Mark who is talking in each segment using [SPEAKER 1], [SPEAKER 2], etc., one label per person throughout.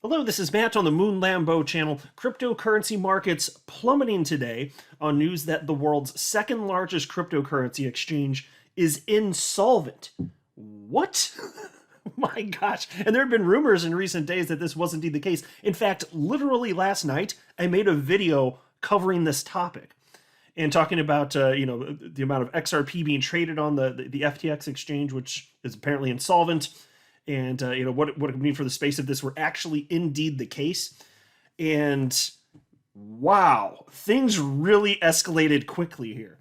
[SPEAKER 1] Hello, this is Matt on the Moon Lambo channel. Cryptocurrency markets plummeting today on news that the world's second largest cryptocurrency exchange is insolvent. What? My gosh. And there have been rumors in recent days that this was indeed the case. In fact, literally last night, I made a video covering this topic and talking about the amount of XRP being traded on the FTX exchange, which is apparently insolvent, and what it would mean for the space if this were actually indeed the case. And wow, things really escalated quickly here.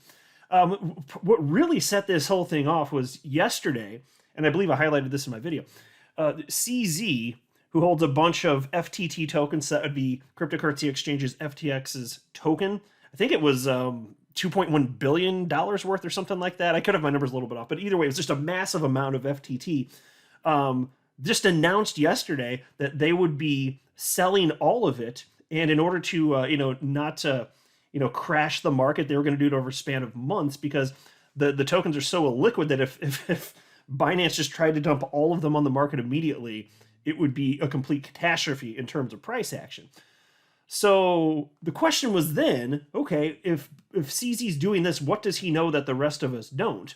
[SPEAKER 1] What really set this whole thing off was yesterday, and I believe I highlighted this in my video. CZ, who holds a bunch of FTT tokens, that would be cryptocurrency exchanges FTX's token. I think it was $2.1 billion worth or something like that. I could have my numbers a little bit off, but either way, it was just a massive amount of FTT. Just announced yesterday that they would be selling all of it, and in order to not crash the market, they were going to do it over a span of months, because the tokens are so illiquid that if Binance just tried to dump all of them on the market immediately, it would be a complete catastrophe in terms of price action. So the question was then, okay, if CZ's doing this, what does he know that the rest of us don't?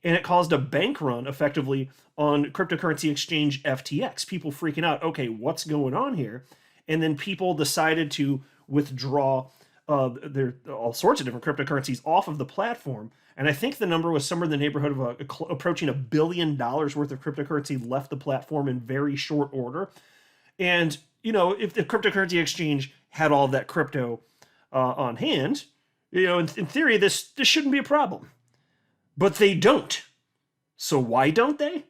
[SPEAKER 1] And it caused a bank run effectively on cryptocurrency exchange FTX. People freaking out, okay, what's going on here? And then people decided to withdraw all sorts of different cryptocurrencies off of the platform. And I think the number was somewhere in the neighborhood of approaching $1 billion worth of cryptocurrency left the platform in very short order. And, if the cryptocurrency exchange had all of that crypto on hand, in theory, this shouldn't be a problem. But they don't. So why don't they?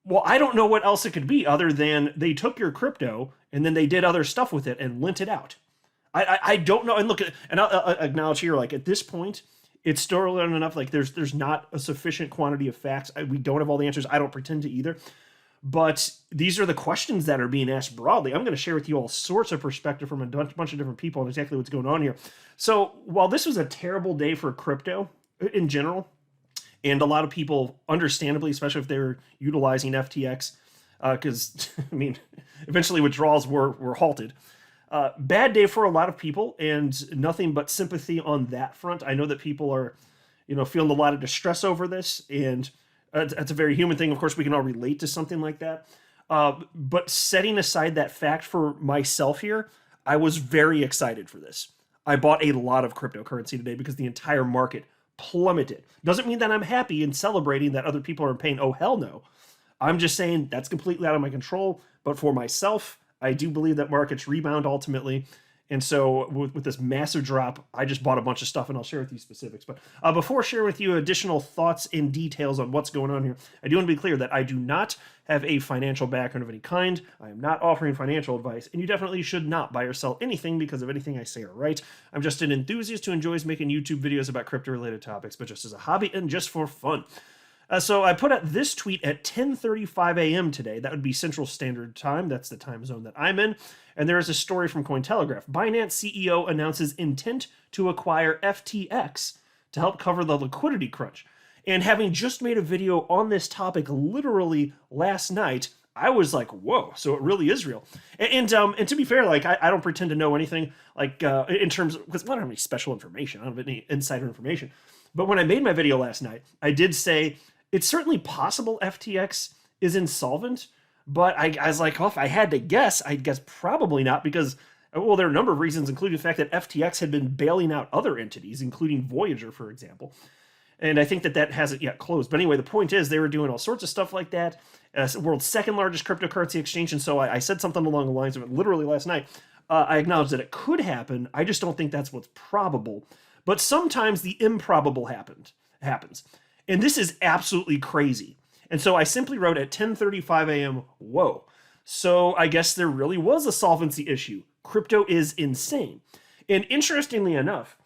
[SPEAKER 1] Well, I don't know what else it could be other than they took your crypto and then they did other stuff with it and lent it out. I don't know. And look, and I'll acknowledge here, like at this point, it's still enough. Like there's not a sufficient quantity of facts. We don't have all the answers. I don't pretend to either. But these are the questions that are being asked broadly. I'm going to share with you all sorts of perspective from a bunch of different people on exactly what's going on here. So while this was a terrible day for crypto in general, and a lot of people, understandably, especially if they're utilizing FTX, because, eventually withdrawals were halted. Bad day for a lot of people, and nothing but sympathy on that front. I know that people are, feeling a lot of distress over this, and it's a very human thing. Of course, we can all relate to something like that. But setting aside that fact for myself here, I was very excited for this. I bought a lot of cryptocurrency today because the entire market plummeted. Doesn't mean that I'm happy and celebrating that other people are in pain. Oh, hell no. I'm just saying that's completely out of my control. But for myself, I do believe that markets rebound ultimately. And so with this massive drop, I just bought a bunch of stuff, and I'll share with you specifics. But before sharing with you additional thoughts and details on what's going on here, I do want to be clear that I do not have a financial background of any kind. I am not offering financial advice, and you definitely should not buy or sell anything because of anything I say or write. I'm just an enthusiast who enjoys making YouTube videos about crypto-related topics, but just as a hobby and just for fun. So I put out this tweet at 10:35 a.m. today. That would be Central Standard Time. That's the time zone that I'm in. And there is a story from Cointelegraph. Binance CEO announces intent to acquire FTX to help cover the liquidity crunch. And having just made a video on this topic literally last night, I was like, whoa, so it really is real. And to be fair, like I don't pretend to know anything like in terms of, because I don't have any special information. I don't have any insider information. But when I made my video last night, I did say it's certainly possible FTX is insolvent, but I was like, well, if I had to guess, I'd guess probably not, because, well, there are a number of reasons, including the fact that FTX had been bailing out other entities, including Voyager, for example. And I think that hasn't yet closed. But anyway, the point is they were doing all sorts of stuff like that. World's second largest cryptocurrency exchange. And so I said something along the lines of it literally last night. I acknowledge that it could happen. I just don't think that's what's probable. But sometimes the improbable happens. And this is absolutely crazy. And so I simply wrote at 10:35 a.m., whoa. So I guess there really was a solvency issue. Crypto is insane. And interestingly enough,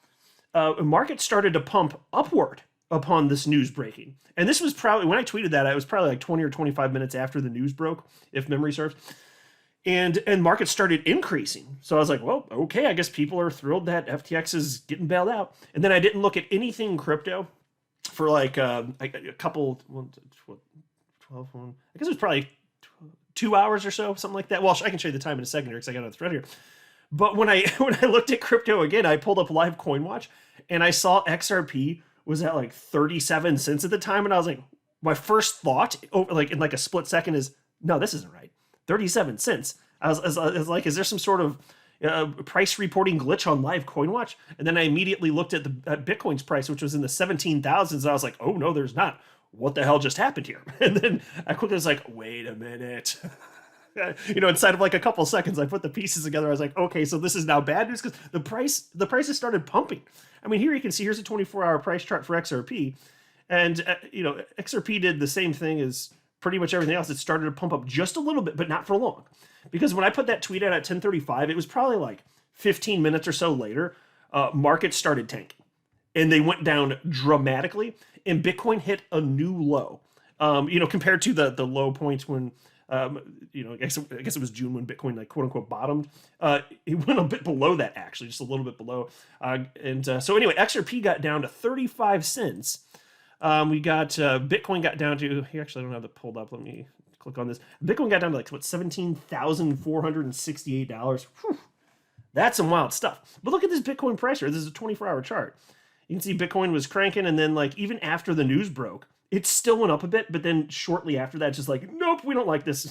[SPEAKER 1] market started to pump upward upon this news breaking. And this was probably, when I tweeted that, it was probably like 20 or 25 minutes after the news broke, if memory serves. And markets started increasing. So I was like, well, okay, I guess people are thrilled that FTX is getting bailed out. And then I didn't look at anything crypto for like a couple, 12, I guess it was probably 2 hours or so, something like that. Well, I can show you the time in a second here because I got it on the thread here. But when I looked at crypto again, I pulled up live coin watch and I saw XRP was at like 37 cents at the time. And I was like, my first thought, like in like a split second, is no, this isn't right. 37 cents. I was like, is there some sort of price reporting glitch on live coin watch? And then I immediately looked at at Bitcoin's price, which was in the 17,000s. And I was like, oh no, there's not. What the hell just happened here? And then I quickly was like, wait a minute. Inside of like a couple seconds, I put the pieces together. I was like, okay, so this is now bad news because the prices started pumping. I mean, here you can see, here's a 24-hour price chart for XRP. And, XRP did the same thing as pretty much everything else. It started to pump up just a little bit, but not for long. Because when I put that tweet out at 10:35, it was probably like 15 minutes or so later, markets started tanking. And they went down dramatically. And Bitcoin hit a new low, compared to the low points when, I guess it was June when Bitcoin, like, quote unquote, bottomed. It went a bit below that, actually, just a little bit below. So anyway, XRP got down to 35 cents. We got Bitcoin got down to, here, actually, I don't have it pulled up. Let me click on this. Bitcoin got down to like, what, $17,468. That's some wild stuff. But look at this Bitcoin price here. This is a 24-hour chart. You can see Bitcoin was cranking, and then like even after the news broke, it still went up a bit, but then shortly after that, it's just like, nope, we don't like this.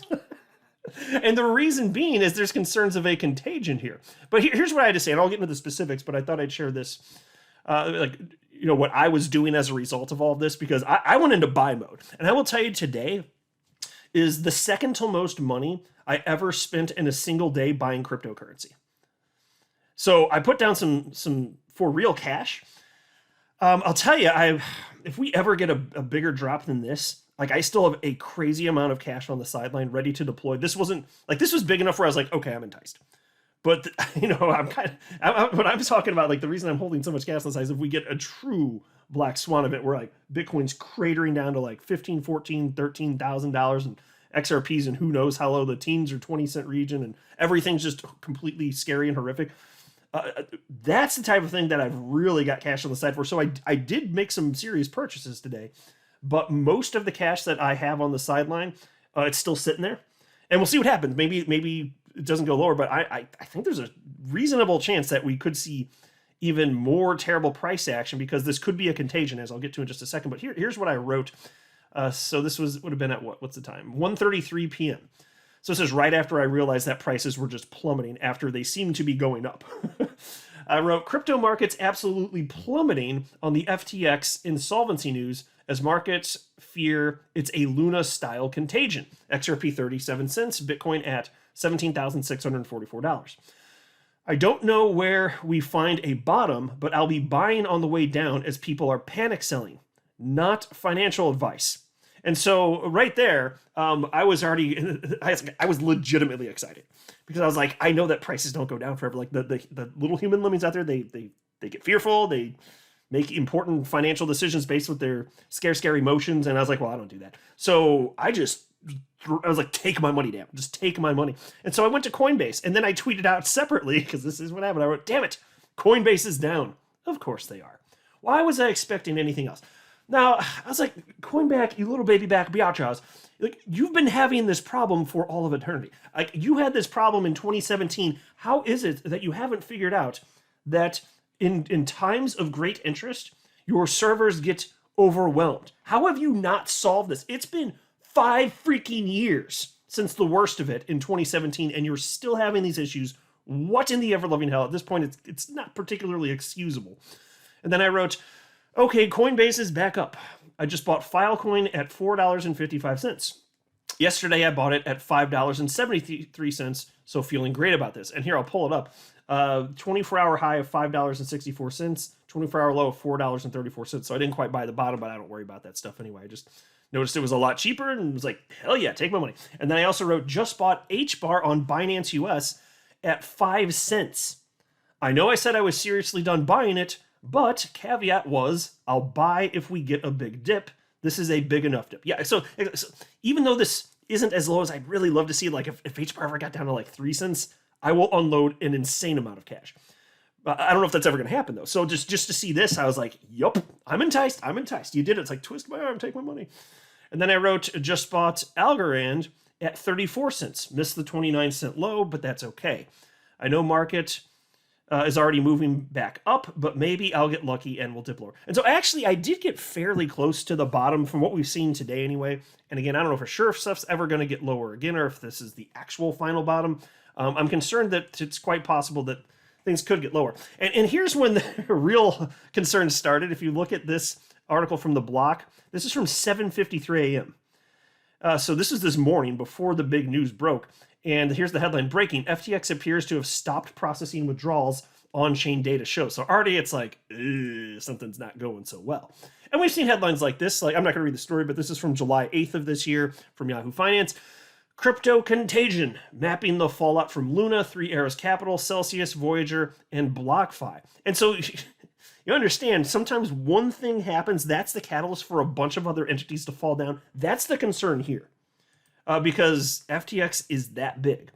[SPEAKER 1] And the reason being is there's concerns of a contagion here. But here's what I had to say, and I'll get into the specifics, but I thought I'd share this, what I was doing as a result of all of this, because I went into buy mode. And I will tell you, today is the second to most money I ever spent in a single day buying cryptocurrency. So I put down some for real cash. I'll tell you, if we ever get a bigger drop than this, like, I still have a crazy amount of cash on the sideline ready to deploy. This was big enough where I was like, okay, I'm enticed. But, I'm what I'm talking about, like, the reason I'm holding so much cash on the side is if we get a true black swan event where, like, Bitcoin's cratering down to like $15,000, $14,000, $13,000 and XRPs and who knows how low, the teens or 20-cent region, and everything's just completely scary and horrific. That's the type of thing that I've really got cash on the side for. So I did make some serious purchases today, but most of the cash that I have on the sideline, it's still sitting there, and we'll see what happens. Maybe it doesn't go lower, but I think there's a reasonable chance that we could see even more terrible price action, because this could be a contagion, as I'll get to in just a second. But here's what I wrote. So this would have been at what's the time? 1:33 p.m. So it says right after I realized that prices were just plummeting after they seemed to be going up. I wrote, crypto markets absolutely plummeting on the FTX insolvency news as markets fear it's a Luna-style contagion. XRP 37 cents, Bitcoin at $17,644. I don't know where we find a bottom, but I'll be buying on the way down as people are panic selling. Not financial advice. And so right there, I was legitimately excited, because I was like, I know that prices don't go down forever. Like the little human lemmings out there, they get fearful. They make important financial decisions based with their scary emotions. And I was like, well, I don't do that. So I was like, take my money, damn, just take my money. And so I went to Coinbase, and then I tweeted out separately, because this is what happened. I wrote, damn it, Coinbase is down. Of course they are. Why was I expecting anything else? Now, I was like, Coinback, you little baby back biatchas, like, you've been having this problem for all of eternity. Like, you had this problem in 2017. How is it that you haven't figured out that in times of great interest, your servers get overwhelmed? How have you not solved this? It's been 5 freaking years since the worst of it in 2017, and you're still having these issues. What in the ever-loving hell? At this point, it's not particularly excusable. And then I wrote, okay, Coinbase is back up. I just bought Filecoin at $4.55. Yesterday, I bought it at $5.73, so feeling great about this. And here, I'll pull it up. 24-hour high of $5.64, 24-hour low of $4.34. So I didn't quite buy the bottom, but I don't worry about that stuff anyway. I just noticed it was a lot cheaper and was like, hell yeah, take my money. And then I also wrote, just bought HBAR on Binance US at 5 cents. I know I said I was seriously done buying it, but caveat was, I'll buy if we get a big dip. This is a big enough dip. Yeah, so even though this isn't as low as I'd really love to see, like if HBAR ever got down to like 3 cents, I will unload an insane amount of cash. I don't know if that's ever going to happen, though. So just to see this, I was like, yup, I'm enticed. You did it. It's like, twist my arm, take my money. And then I wrote, just bought Algorand at 34 cents. Missed the 29-cent low, but that's okay. I know market is already moving back up, but maybe I'll get lucky and we'll dip lower. And so actually, I did get fairly close to the bottom from what we've seen today anyway. And again, I don't know for sure if stuff's ever going to get lower again or if this is the actual final bottom. I'm concerned that it's quite possible that things could get lower. And here's when the real concerns started. If you look at this article from the block, this is from 7:53 a.m. So this is this morning before the big news broke. And here's the headline: breaking, FTX appears to have stopped processing withdrawals, on-chain data shows. So already it's like, something's not going so well. And we've seen headlines like this. Like, I'm not going to read the story, but this is from July 8th of this year from Yahoo Finance. Crypto Contagion, mapping the fallout from Luna, Three Arrows Capital, Celsius, Voyager, and BlockFi. And so you understand, sometimes one thing happens, that's the catalyst for a bunch of other entities to fall down. That's the concern here. Because FTX is that big.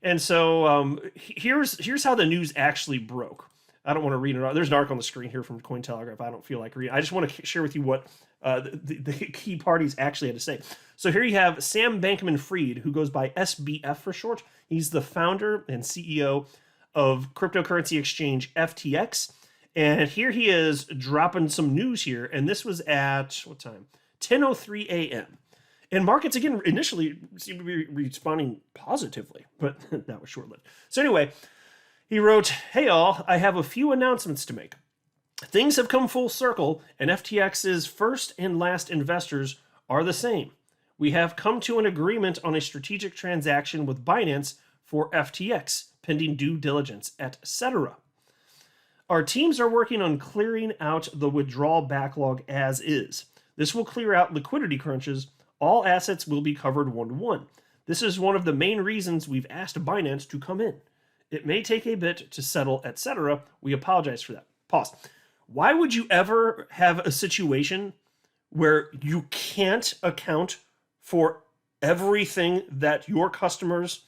[SPEAKER 1] And so here's how the news actually broke. I don't want to read it. There's an article on the screen here from Cointelegraph. I don't feel like reading. I just want to share with you what the key parties actually had to say. So here you have Sam Bankman-Fried, who goes by SBF for short. He's the founder and CEO of cryptocurrency exchange FTX. And here he is dropping some news here. And this was at, what time? 10:03 a.m. And markets, again, initially seemed to be responding positively, but that was short-lived. So anyway, he wrote, "Hey all, I have a few announcements to make. Things have come full circle, and FTX's first and last investors are the same. We have come to an agreement on a strategic transaction with Binance for FTX, pending due diligence, etc. Our teams are working on clearing out the withdrawal backlog as is. This will clear out liquidity crunches. All assets will be covered one-to-one. This is one of the main reasons we've asked Binance to come in. It may take a bit to settle, etc. We apologize for that." Pause. Why would you ever have a situation where you can't account for everything that your customers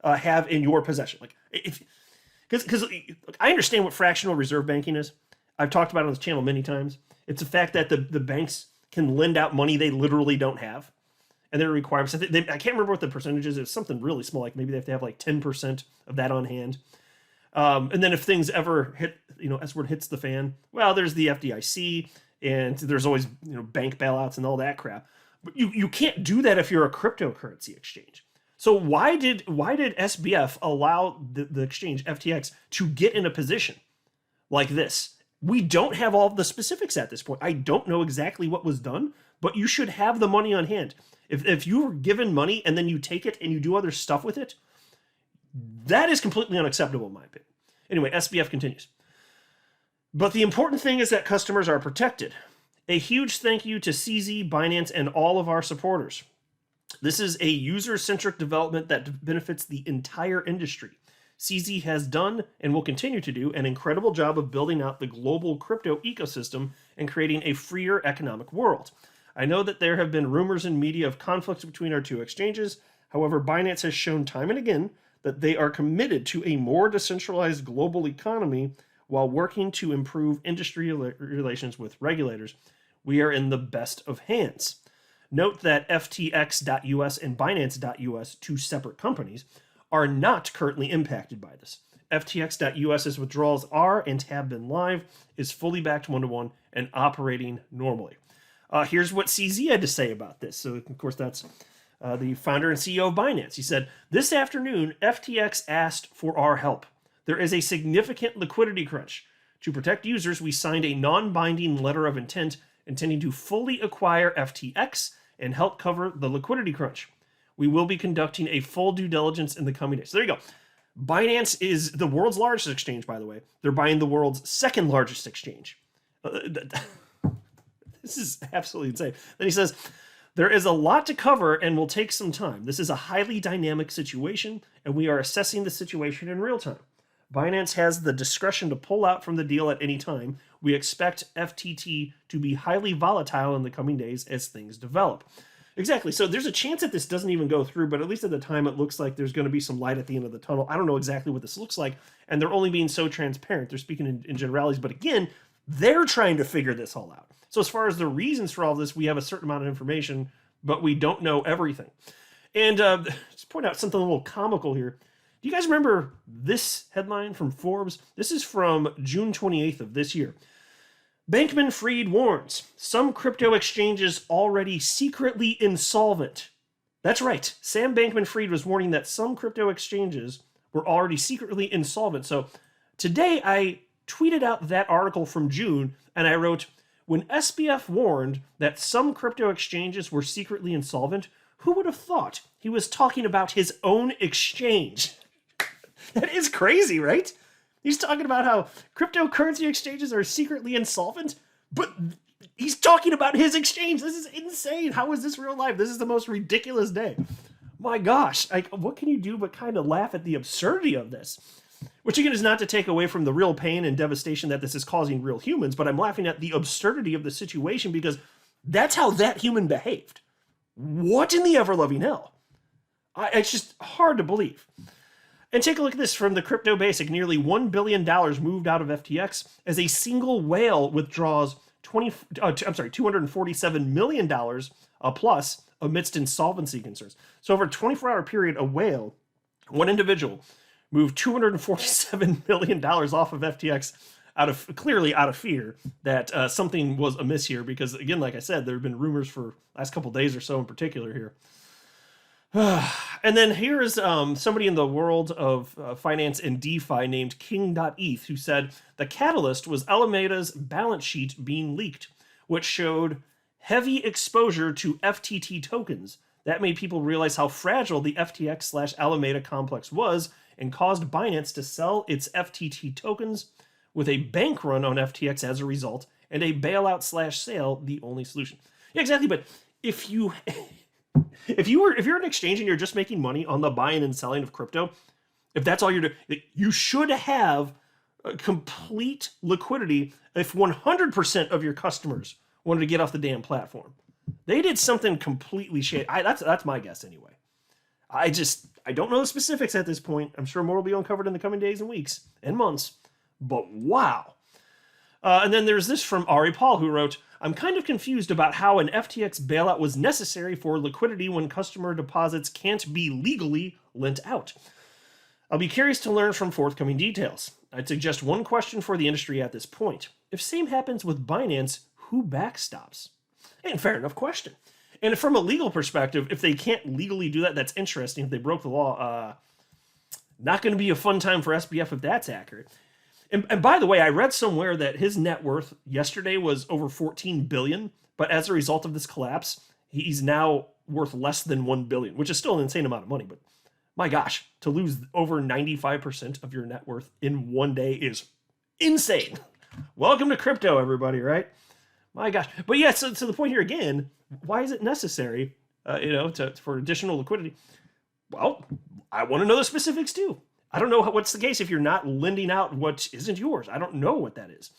[SPEAKER 1] have in your possession? Like, because I understand what fractional reserve banking is. I've talked about it on this channel many times. It's the fact that the banks can lend out money they literally don't have. And there are requirements. I can't remember what the percentage is. It's something really small. Like maybe they have to have like 10% of that on hand. And then if things ever hit, S word hits the fan, well, there's the FDIC and there's always, bank bailouts and all that crap. But you can't do that if you're a cryptocurrency exchange. So why did SBF allow the exchange FTX to get in a position like this? We don't have all of the specifics at this point. I don't know exactly what was done, but you should have the money on hand. If you were given money and then you take it and you do other stuff with it, that is completely unacceptable in my opinion. Anyway, SBF continues. But the important thing is that customers are protected. A huge thank you to CZ, Binance, and all of our supporters. This is a user-centric development that benefits the entire industry. CZ has done and will continue to do an incredible job of building out the global crypto ecosystem and creating a freer economic world. I know that there have been rumors in media of conflicts between our two exchanges. However, Binance has shown time and again that they are committed to a more decentralized global economy while working to improve industry relations with regulators. We are in the best of hands. Note that FTX.US and Binance.US, two separate companies, are not currently impacted by this. FTX.US's withdrawals are and have been live, is fully backed one-to-one, and operating normally. Here's what CZ had to say about this. So, of course, that's the founder and CEO of Binance. He said, "This afternoon, FTX asked for our help. There is a significant liquidity crunch. To protect users, we signed a non-binding letter of intent intending to fully acquire FTX and help cover the liquidity crunch. We will be conducting a full due diligence in the coming days." So there you go. Binance is the world's largest exchange, by the way. They're buying the world's second largest exchange. This is absolutely insane. Then he says, "There is a lot to cover and will take some time. This is a highly dynamic situation, and we are assessing the situation in real time. Binance has the discretion to pull out from the deal at any time. We expect FTT to be highly volatile in the coming days as things develop." Exactly. So there's a chance that this doesn't even go through, but at least at the time it looks like there's going to be some light at the end of the tunnel. I don't know exactly what this looks like, and they're only being so transparent. They're speaking in generalities, but again, they're trying to figure this all out. So as far as the reasons for all this, we have a certain amount of information, but we don't know everything. And just point out something a little comical here. Do you guys remember this headline from Forbes? This is from June 28th of this year. Bankman-Fried warns, some crypto exchanges already secretly insolvent. That's right. Sam Bankman-Fried was warning that some crypto exchanges were already secretly insolvent. So today I tweeted out that article from June and I wrote, when SBF warned that some crypto exchanges were secretly insolvent, who would have thought he was talking about his own exchange? That is crazy, right? He's talking about how cryptocurrency exchanges are secretly insolvent, but he's talking about his exchange. This is insane. How is this real life? This is the most ridiculous day. My gosh, like, what can you do but kind of laugh at the absurdity of this? Which again is not to take away from the real pain and devastation that this is causing real humans, but I'm laughing at the absurdity of the situation because that's how that human behaved. What in the ever-loving hell? It's just hard to believe. And take a look at this from the Crypto Basic. Nearly $1 billion moved out of FTX as a single whale withdraws $247 million plus amidst insolvency concerns. So over a 24-hour period, a whale, one individual, moved $247 million off of FTX clearly out of fear that something was amiss here. Because again, like I said, there have been rumors for last couple days or so in particular here. And then here is somebody in the world of finance and DeFi named King.eth who said the catalyst was Alameda's balance sheet being leaked, which showed heavy exposure to FTT tokens. That made people realize how fragile the FTX/Alameda complex was and caused Binance to sell its FTT tokens with a bank run on FTX as a result and a bailout/sale the only solution. Yeah, exactly. But if you're an exchange and you're just making money on the buying and selling of crypto, if that's all you're doing, you should have complete liquidity if 100% of your customers wanted to get off the damn platform. They did something completely shady. That's my guess anyway. I don't know the specifics at this point. I'm sure more will be uncovered in the coming days and weeks and months. But wow. And then there's this from Ari Paul who wrote, I'm kind of confused about how an FTX bailout was necessary for liquidity when customer deposits can't be legally lent out. I'll be curious to learn from forthcoming details. I'd suggest one question for the industry at this point. If same happens with Binance, who backstops? And fair enough question. And from a legal perspective, if they can't legally do that, that's interesting. If they broke the law, not going to be a fun time for SBF if that's accurate. And by the way, I read somewhere that his net worth yesterday was over 14 billion, but as a result of this collapse, he's now worth less than 1 billion, which is still an insane amount of money. But my gosh, to lose over 95% of your net worth in one day is insane. Welcome to crypto, everybody, right? My gosh. But yeah, so to the point here again, why is it necessary, for additional liquidity? Well, I want to know the specifics too. I don't know what's the case if you're not lending out what isn't yours. I don't know what that is.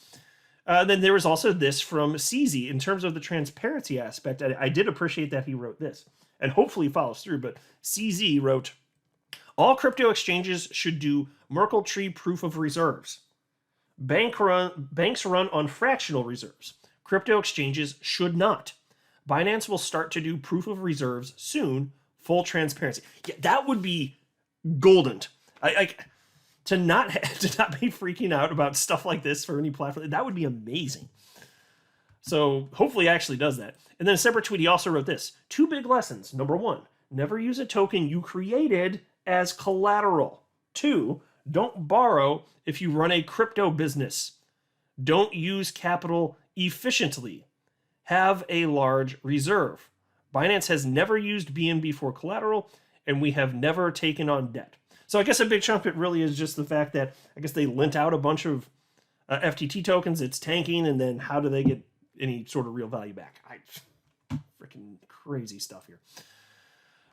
[SPEAKER 1] Then there was also this from CZ in terms of the transparency aspect. I did appreciate that he wrote this and hopefully follows through. But CZ wrote, all crypto exchanges should do Merkle tree proof of reserves. Banks run on fractional reserves. Crypto exchanges should not. Binance will start to do proof of reserves soon. Full transparency. Yeah, that would be golden. To not be freaking out about stuff like this for any platform, that would be amazing. So hopefully it actually does that. And then a separate tweet, he also wrote this. 2 big lessons. Number 1, never use a token you created as collateral. 2, don't borrow if you run a crypto business. Don't use capital efficiently. Have a large reserve. Binance has never used BNB for collateral, and we have never taken on debt. So I guess a big chunk of it really is just the fact that I guess they lent out a bunch of FTT tokens. It's tanking, and then how do they get any sort of real value back? Freaking crazy stuff here.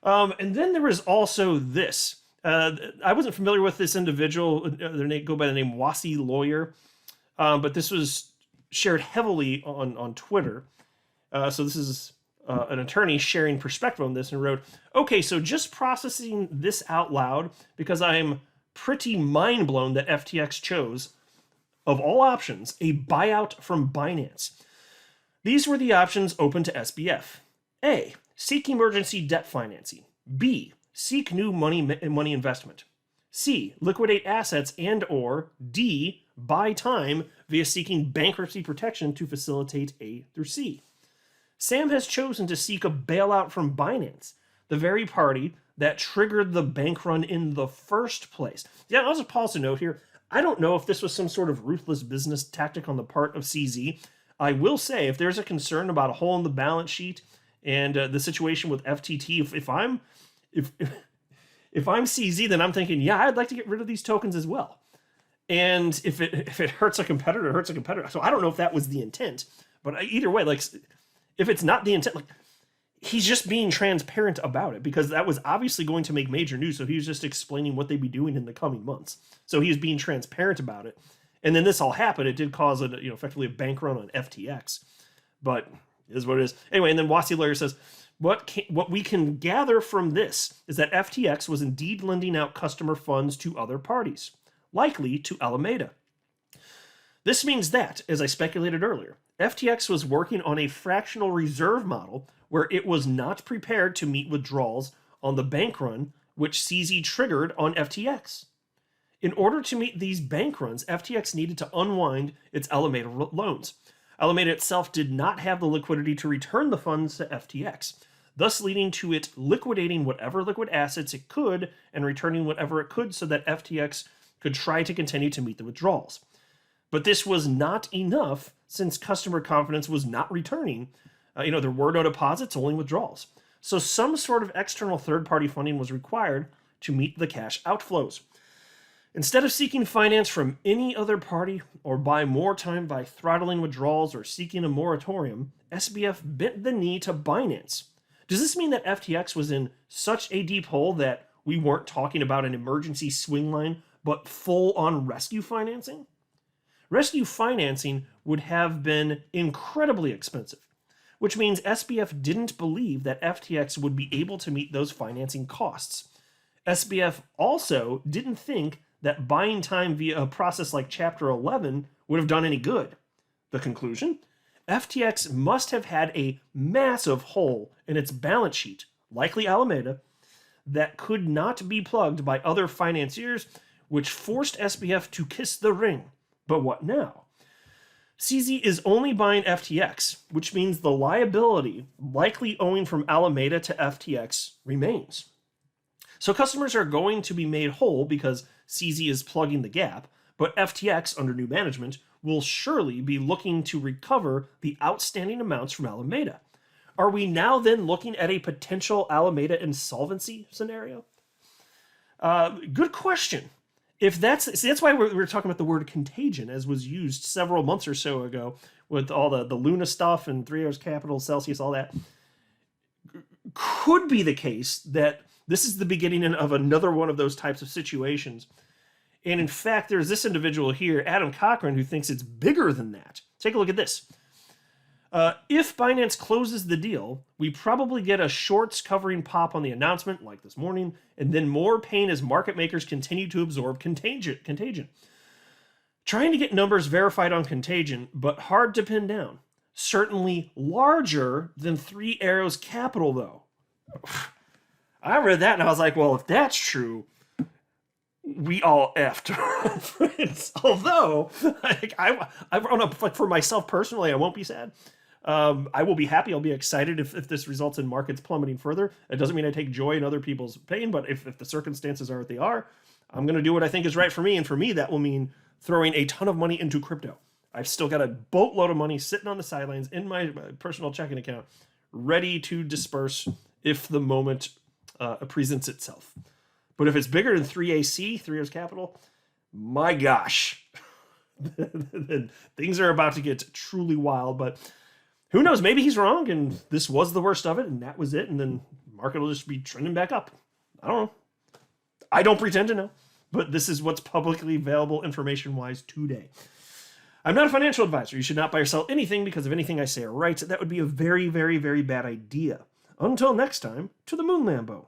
[SPEAKER 1] And then there was also this. I wasn't familiar with this individual. They go by the name Wasi Lawyer, but this was shared heavily on Twitter. So this is an attorney sharing perspective on this and wrote, okay, so just processing this out loud because I'm pretty mind blown that FTX chose, of all options, a buyout from Binance. These were the options open to SBF. A, seek emergency debt financing. B, seek new money investment. C, liquidate assets and or D, buy time via seeking bankruptcy protection to facilitate A through C. Sam has chosen to seek a bailout from Binance, the very party that triggered the bank run in the first place. Yeah, I'll just pause a note here. I don't know if this was some sort of ruthless business tactic on the part of CZ. I will say, if there's a concern about a hole in the balance sheet and the situation with FTT, if I'm CZ, then I'm thinking, yeah, I'd like to get rid of these tokens as well. And if it hurts a competitor, it hurts a competitor. So I don't know if that was the intent, but either way, like, if it's not the intent, like, he's just being transparent about it, because that was obviously going to make major news. So he was just explaining what they'd be doing in the coming months. So he's being transparent about it. And then this all happened. It did cause effectively a bank run on FTX, but it is what it is. Anyway, and then Wasi Lawyer says, what we can gather from this is that FTX was indeed lending out customer funds to other parties, likely to Alameda. This means that, as I speculated earlier, FTX was working on a fractional reserve model where it was not prepared to meet withdrawals on the bank run, which CZ triggered on FTX. In order to meet these bank runs, FTX needed to unwind its Alameda loans. Alameda itself did not have the liquidity to return the funds to FTX, thus leading to it liquidating whatever liquid assets it could and returning whatever it could so that FTX could try to continue to meet the withdrawals. But this was not enough, since customer confidence was not returning. There were no deposits, only withdrawals. So some sort of external third-party funding was required to meet the cash outflows. Instead of seeking finance from any other party or buy more time by throttling withdrawals or seeking a moratorium, SBF bent the knee to Binance. Does this mean that FTX was in such a deep hole that we weren't talking about an emergency swing line, but full-on rescue financing? Rescue financing would have been incredibly expensive, which means SBF didn't believe that FTX would be able to meet those financing costs. SBF also didn't think that buying time via a process like Chapter 11 would have done any good. The conclusion? FTX must have had a massive hole in its balance sheet, likely Alameda, that could not be plugged by other financiers, which forced SBF to kiss the ring. But what now? CZ is only buying FTX, which means the liability likely owing from Alameda to FTX remains. So customers are going to be made whole because CZ is plugging the gap, but FTX, under new management, will surely be looking to recover the outstanding amounts from Alameda. Are we now then looking at a potential Alameda insolvency scenario? Good question. If that's why we're talking about the word contagion, as was used several months or so ago with all the Luna stuff and 3 Hours Capital, Celsius, all that. Could be the case that this is the beginning of another one of those types of situations. And in fact, there's this individual here, Adam Cochran, who thinks it's bigger than that. Take a look at this. If Binance closes the deal, we probably get a shorts covering pop on the announcement, like this morning, and then more pain as market makers continue to absorb Contagion. Trying to get numbers verified on Contagion, but hard to pin down. Certainly larger than 3 Arrows Capital, though. I read that and I was like, well, if that's true, we all effed. Although, for myself personally, I won't be sad. I will be happy. I'll be excited if this results in markets plummeting further. It doesn't mean I take joy in other people's pain, but if the circumstances are what they are, I'm going to do what I think is right for me. And for me, that will mean throwing a ton of money into crypto. I've still got a boatload of money sitting on the sidelines in my personal checking account, ready to disperse if the moment presents itself. But if it's bigger than 3AC, 3 Years Capital, my gosh, then things are about to get truly wild. But who knows? Maybe he's wrong, and this was the worst of it, and that was it, and then market will just be trending back up. I don't know. I don't pretend to know, but this is what's publicly available information-wise today. I'm not a financial advisor. You should not buy or sell anything because of anything I say or write. That would be a very, very, very bad idea. Until next time, to the Moon Lambo.